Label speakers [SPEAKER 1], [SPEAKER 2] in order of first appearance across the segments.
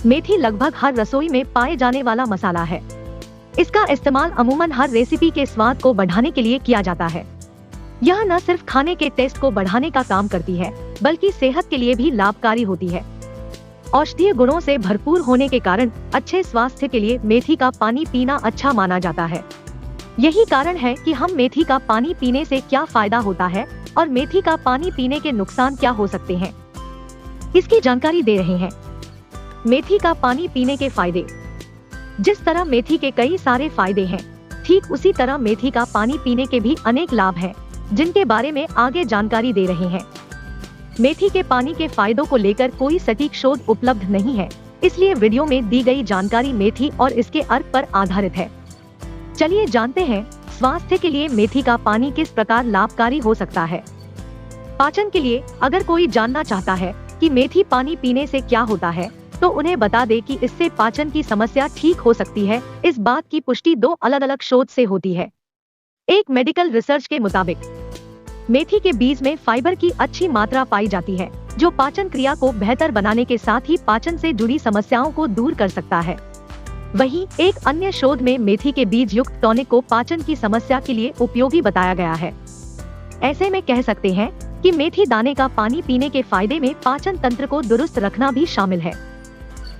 [SPEAKER 1] मेथी लगभग हर रसोई में पाए जाने वाला मसाला है। इसका इस्तेमाल अमूमन हर रेसिपी के स्वाद को बढ़ाने के लिए किया जाता है। यह न सिर्फ खाने के टेस्ट को बढ़ाने का काम करती है, बल्कि सेहत के लिए भी लाभकारी होती है। औषधीय गुणों से भरपूर होने के कारण अच्छे स्वास्थ्य के लिए मेथी का पानी पीना अच्छा माना जाता है। यही कारण है कि हम मेथी का पानी पीने से क्या फायदा होता है और मेथी का पानी पीने के नुकसान क्या हो सकते हैं, इसकी जानकारी दे रहे हैं। मेथी का पानी पीने के फायदे। जिस तरह मेथी के कई सारे फायदे हैं, ठीक उसी तरह मेथी का पानी पीने के भी अनेक लाभ हैं, जिनके बारे में आगे जानकारी दे रहे हैं। मेथी के पानी के फायदों को लेकर कोई सटीक शोध उपलब्ध नहीं है, इसलिए वीडियो में दी गई जानकारी मेथी और इसके अर्क पर आधारित है। चलिए जानते हैं स्वास्थ्य के लिए मेथी का पानी किस प्रकार लाभकारी हो सकता है। पाचन के लिए अगर कोई जानना चाहता है कि मेथी पानी पीने से क्या होता है, तो उन्हें बता दे कि इससे पाचन की समस्या ठीक हो सकती है। इस बात की पुष्टि 2 अलग अलग शोध से होती है। एक मेडिकल रिसर्च के मुताबिक मेथी के बीज में फाइबर की अच्छी मात्रा पाई जाती है, जो पाचन क्रिया को बेहतर बनाने के साथ ही पाचन से जुड़ी समस्याओं को दूर कर सकता है। वहीं एक अन्य शोध में मेथी के बीज युक्त टॉनिक को पाचन की समस्या के लिए उपयोगी बताया गया है। ऐसे में कह सकते हैं कि मेथी दाने का पानी पीने के फायदे में पाचन तंत्र को दुरुस्त रखना भी शामिल है।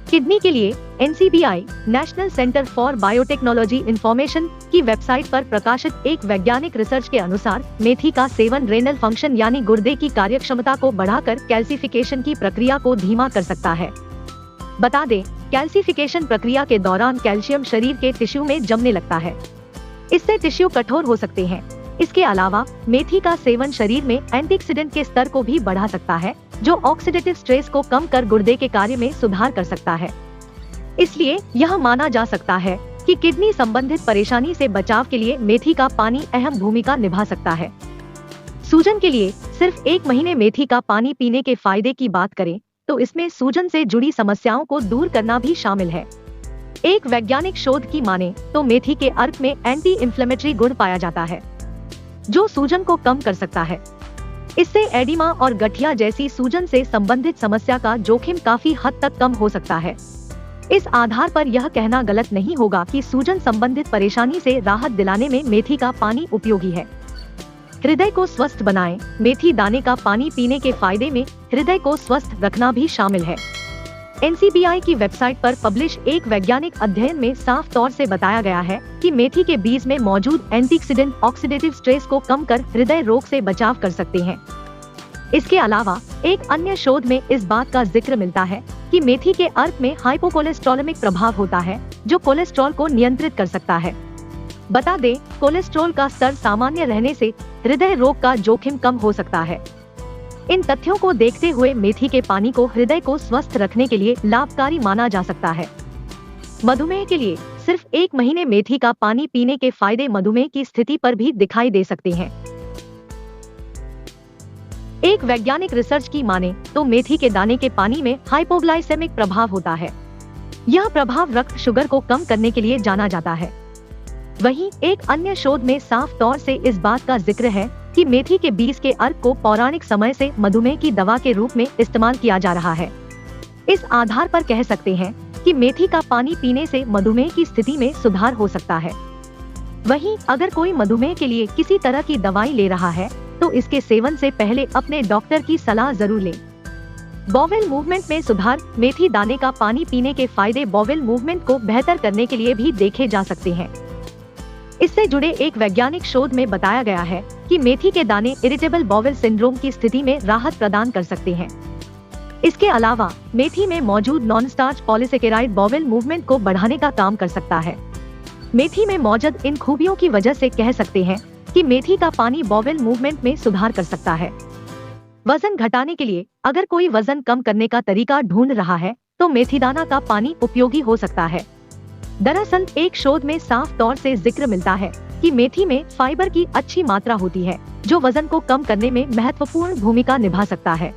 [SPEAKER 1] किडनी के लिए NCBI national centre for biotechnology information की वेबसाइट पर प्रकाशित एक वैज्ञानिक रिसर्च के अनुसार मेथी का सेवन रेनल फंक्शन यानी गुर्दे की कार्यक्षमता को बढ़ाकर कैल्सिफिकेशन की प्रक्रिया को धीमा कर सकता है। बता दें, कैल्सिफिकेशन प्रक्रिया के दौरान कैल्शियम शरीर के टिश्यू में जमने लगता है। इससे टिश्यू कठोर हो सकते हैं। इसके अलावा मेथी का सेवन शरीर में एंटीऑक्सीडेंट के स्तर को भी बढ़ा सकता है, जो ऑक्सीडेटिव स्ट्रेस को कम कर गुर्दे के कार्य में सुधार कर सकता है। इसलिए यह माना जा सकता है कि किडनी संबंधित परेशानी से बचाव के लिए मेथी का पानी अहम भूमिका निभा सकता है। सूजन के लिए सिर्फ 1 महीने मेथी का पानी पीने के फायदे की बात करें तो इसमें सूजन से जुड़ी समस्याओं को दूर करना भी शामिल है। एक वैज्ञानिक शोध की माने तो मेथी के अर्क में एंटी इंफ्लेमेटरी गुण पाया जाता है, जो सूजन को कम कर सकता है। इससे एडिमा और गठिया जैसी सूजन से संबंधित समस्या का जोखिम काफी हद तक कम हो सकता है। इस आधार पर यह कहना गलत नहीं होगा कि सूजन संबंधित परेशानी से राहत दिलाने में मेथी का पानी उपयोगी है। हृदय को स्वस्थ बनाएं। मेथी दाने का पानी पीने के फायदे में हृदय को स्वस्थ रखना भी शामिल है। NCBI की वेबसाइट पर पब्लिश एक वैज्ञानिक अध्ययन में साफ तौर से बताया गया है कि मेथी के बीज में मौजूद एंटीऑक्सीडेंट ऑक्सीडेटिव स्ट्रेस को कम कर हृदय रोग से बचाव कर सकते हैं। इसके अलावा एक अन्य शोध में इस बात का जिक्र मिलता है कि मेथी के अर्क में हाइपोकोलेस्ट्रोलेमिक प्रभाव होता है, जो कोलेस्ट्रॉल को नियंत्रित कर सकता है। बता दें, कोलेस्ट्रॉल का स्तर सामान्य रहने से हृदय रोग का जोखिम कम हो सकता है। इन तथ्यों को देखते हुए मेथी के पानी को हृदय को स्वस्थ रखने के लिए लाभकारी माना जा सकता है। मधुमेह के लिए सिर्फ 1 महीने मेथी का पानी पीने के फायदे मधुमेह की स्थिति पर भी दिखाई दे सकते हैं। एक वैज्ञानिक रिसर्च की माने तो मेथी के दाने के पानी में हाइपोग्लाइसेमिक प्रभाव होता है। यह प्रभाव रक्त शुगर को कम करने के लिए जाना जाता है। वहीं एक अन्य शोध में साफ तौर से इस बात का जिक्र है कि मेथी के बीज के अर्क को पौराणिक समय से मधुमेह की दवा के रूप में इस्तेमाल किया जा रहा है। इस आधार पर कह सकते हैं कि मेथी का पानी पीने से मधुमेह की स्थिति में सुधार हो सकता है। वहीं अगर कोई मधुमेह के लिए किसी तरह की दवाई ले रहा है तो इसके सेवन से पहले अपने डॉक्टर की सलाह जरूर लें। बॉवेल मूवमेंट में सुधार। मेथी दाने का पानी पीने के फायदे बॉवेल मूवमेंट को बेहतर करने के लिए भी देखे जा सकते हैं। इससे जुड़े एक वैज्ञानिक शोध में बताया गया है कि मेथी के दाने इरिटेबल बॉवेल सिंड्रोम की स्थिति में राहत प्रदान कर सकते हैं। इसके अलावा मेथी में मौजूद non starch polysaccharide bowel movement को बढ़ाने का काम कर सकता है। मेथी में मौजूद इन खूबियों की वजह से कह सकते हैं कि मेथी का पानी बॉवेल मूवमेंट में सुधार कर सकता है। वजन घटाने के लिए अगर कोई वजन कम करने का तरीका ढूंढ रहा है तो मेथी दाना का पानी उपयोगी हो सकता है। दरअसल एक शोध में साफ तौर से जिक्र मिलता है कि मेथी में फाइबर की अच्छी मात्रा होती है, जो वजन को कम करने में महत्वपूर्ण भूमिका निभा सकता है।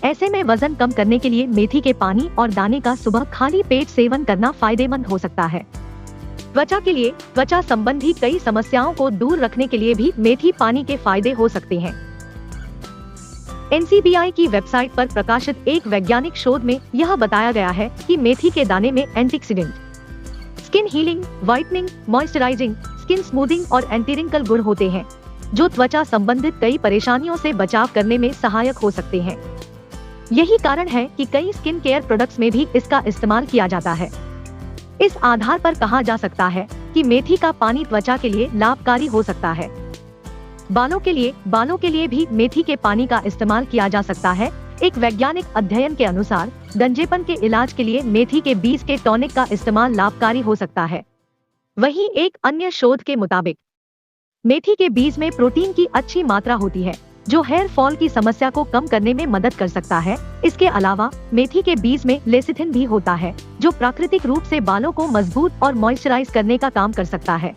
[SPEAKER 1] ऐसे में वजन कम करने के लिए मेथी के पानी और दाने का सुबह खाली पेट सेवन करना फायदेमंद हो सकता है। त्वचा के लिए त्वचा संबंधी कई समस्याओं को दूर रखने के लिए भी मेथी पानी के फायदे हो सकते हैं। NCBI की वेबसाइट पर प्रकाशित एक वैज्ञानिक शोध में यह बताया गया है कि मेथी के दाने में antioxidant, skin healing, whitening, moisturising, skin smoothing और एंटी रिंकल गुण होते हैं, जो त्वचा संबंधित कई परेशानियों से बचाव करने में सहायक हो सकते हैं। यही कारण है कि कई स्किन केयर प्रोडक्ट्स में भी इसका इस्तेमाल किया जाता है। इस आधार पर कहा जा सकता है कि मेथी का पानी त्वचा के लिए लाभकारी हो सकता है। बालों के लिए भी मेथी के पानी का इस्तेमाल किया जा सकता है। एक वैज्ञानिक अध्ययन के अनुसार गंजेपन के इलाज के लिए मेथी के बीज के टॉनिक का इस्तेमाल लाभकारी हो सकता है। वहीं एक अन्य शोध के मुताबिक मेथी के बीज में प्रोटीन की अच्छी मात्रा होती है, जो हेयर फॉल की समस्या को कम करने में मदद कर सकता है। इसके अलावा मेथी के बीज में लेसिथिन भी होता है, जो प्राकृतिक रूप से बालों को मजबूत और मॉइस्चराइज करने का काम कर सकता है।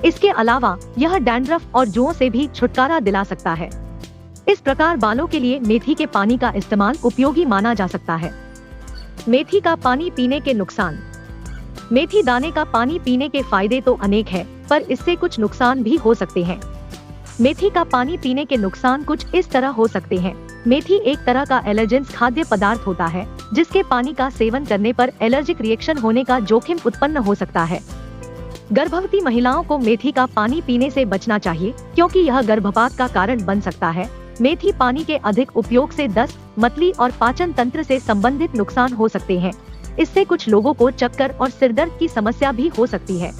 [SPEAKER 1] इसके अलावा यह डैंड्रफ और जुओं से भी छुटकारा दिला सकता है। इस प्रकार बालों के लिए मेथी के पानी का इस्तेमाल उपयोगी माना जा सकता है। मेथी का पानी पीने के नुकसान। मेथी दाने का पानी पीने के फायदे तो अनेक हैं, पर इससे कुछ नुकसान भी हो सकते हैं। मेथी का पानी पीने के नुकसान कुछ इस तरह हो सकते हैं। मेथी एक तरह का एलर्जेंस खाद्य पदार्थ होता है, जिसके पानी का सेवन करने पर एलर्जिक रिएक्शन होने का जोखिम उत्पन्न हो सकता है। गर्भवती महिलाओं को मेथी का पानी पीने से बचना चाहिए, क्योंकि यह गर्भपात का कारण बन सकता है। मेथी पानी के अधिक उपयोग से दस्त, मतली और पाचन तंत्र से संबंधित नुकसान हो सकते हैं। इससे कुछ लोगों को चक्कर और सिरदर्द की समस्या भी हो सकती है।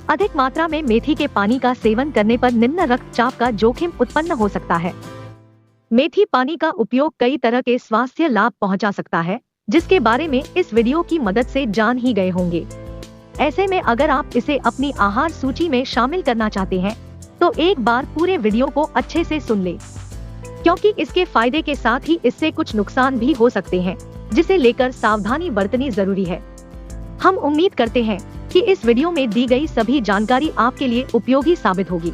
[SPEAKER 1] अधिक मात्रा में मेथी के पानी का सेवन करने पर निम्न रक्तचाप का जोखिम उत्पन्न हो सकता है। मेथी पानी का उपयोग कई तरह के स्वास्थ्य लाभ पहुंचा सकता है, जिसके बारे में इस वीडियो की मदद से जान ही गए होंगे। ऐसे में अगर आप इसे अपनी आहार सूची में शामिल करना चाहते हैं, तो एक बार पूरे वीडियो को अच्छे से सुन ले, क्योंकि इसके फायदे के साथ ही इससे कुछ नुकसान भी हो सकते हैं, जिसे लेकर सावधानी बरतनी जरूरी है। हम उम्मीद करते हैं कि इस वीडियो में दी गई सभी जानकारी आपके लिए उपयोगी साबित होगी।